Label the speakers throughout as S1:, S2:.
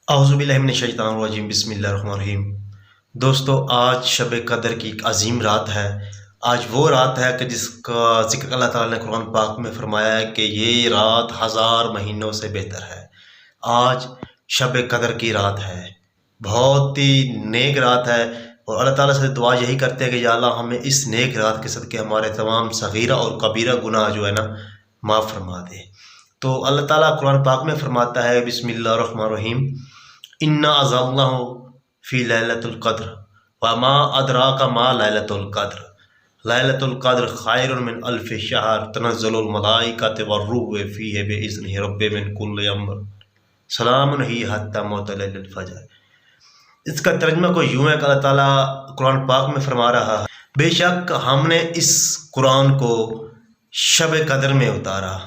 S1: اعوذ باللہ من الشیطان الرجیم، بسم اللہ الرحمن الرحیم۔ دوستو، آج شب قدر کی ایک عظیم رات ہے۔ آج وہ رات ہے کہ جس کا ذکر اللہ تعالیٰ نے قرآن پاک میں فرمایا ہے کہ یہ رات 1000 مہینوں سے بہتر ہے۔ آج شب قدر کی رات ہے، بہت ہی نیک رات ہے، اور اللہ تعالیٰ سے دعا یہی کرتے ہیں کہ یا اللہ ہمیں اس نیک رات کے صدقے ہمارے تمام صغیرہ اور کبیرہ گناہ جو ہے نا معاف فرما دے۔ تو اللہ تعالیٰ قرآن پاک میں فرماتا ہے، بسم اللہ الرحمن الرحیم، انا انزلناہ فی لیلۃ القدر وما ادراک ما لیلۃ القدر لیلۃ القدر خیر من الف شہر تنزل الملائکۃ والروح فیہ باذن ربہم من کل امر سلام ہی حتی مطلع الفجر۔ اس کا ترجمہ کو یوں ہے کہ اللہ تعالیٰ قرآن پاک میں فرما رہا ہے، بے شک ہم نے اس قرآن کو شب قدر میں اتارا،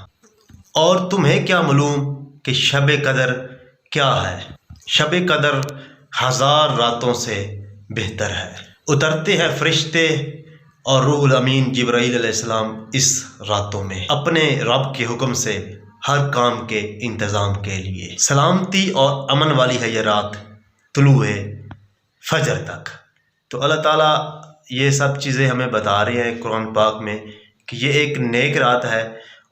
S1: اور تمہیں کیا معلوم کہ شب قدر کیا ہے؟ شب قدر 1000 راتوں سے بہتر ہے۔ اترتے ہیں فرشتے اور روح الامین جبرائیل علیہ السلام اس راتوں میں اپنے رب کے حکم سے ہر کام کے انتظام کے لیے۔ سلامتی اور امن والی ہے یہ رات طلوع فجر تک۔ تو اللہ تعالیٰ یہ سب چیزیں ہمیں بتا رہے ہیں قرآن پاک میں کہ یہ ایک نیک رات ہے،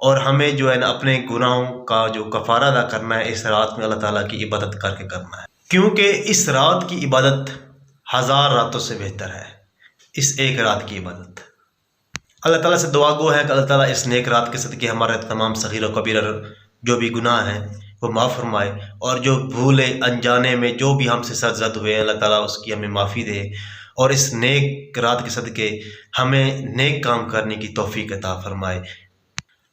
S1: اور ہمیں جو ہے نا اپنے گناہوں کا جو کفارہ ادا کرنا ہے اس رات میں اللہ تعالیٰ کی عبادت کر کے کرنا ہے، کیونکہ اس رات کی عبادت 1000 راتوں سے بہتر ہے۔ اس ایک رات کی عبادت اللہ تعالیٰ سے دعا گو ہے کہ اللہ تعالیٰ اس نیک رات کے صدقے ہمارے تمام صغیر و کبیرہ جو بھی گناہ ہیں وہ معاف فرمائے، اور جو بھولے انجانے میں جو بھی ہم سے سرزد ہوئے اللہ تعالیٰ اس کی ہمیں معافی دے، اور اس نیک رات کے صدقے ہمیں نیک کام کرنے کی توفیق عطا فرمائے۔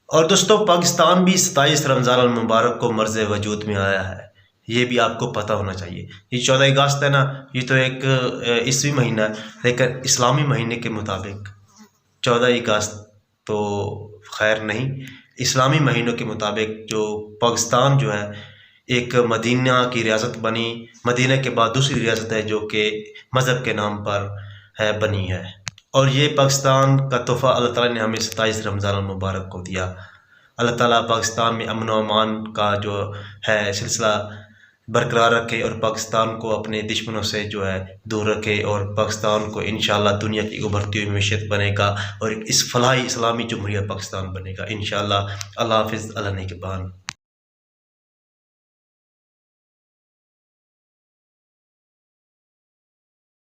S1: اور دوستو، پاکستان بھی 27 رمضان المبارک کو مرز وجود میں آیا ہے، یہ بھی آپ کو پتہ ہونا چاہیے۔ یہ 14 اگست ہے نا، یہ تو ایک عیسوی مہینہ ہے، لیکن اسلامی مہینے کے مطابق 14 اگست تو خیر نہیں، اسلامی مہینوں کے مطابق جو پاکستان جو ہے ایک مدینہ کی ریاست بنی، مدینہ کے بعد دوسری ریاست ہے جو کہ مذہب کے نام پر بنی ہے، اور یہ پاکستان کا تحفہ اللہ تعالیٰ نے ہمیں 27 رمضان المبارک کو دیا۔ اللہ تعالیٰ پاکستان میں امن و امان کا جو ہے سلسلہ برقرار رکھے، اور پاکستان کو اپنے دشمنوں سے جو ہے دور رکھے، اور پاکستان کو انشاءاللہ دنیا کی ابھرتی ہوئی معیشت بنے گا، اور اس فلاحی اسلامی جمہوریہ پاکستان بنے گا انشاءاللہ۔ اللہ حافظ، اللہ نگہبان۔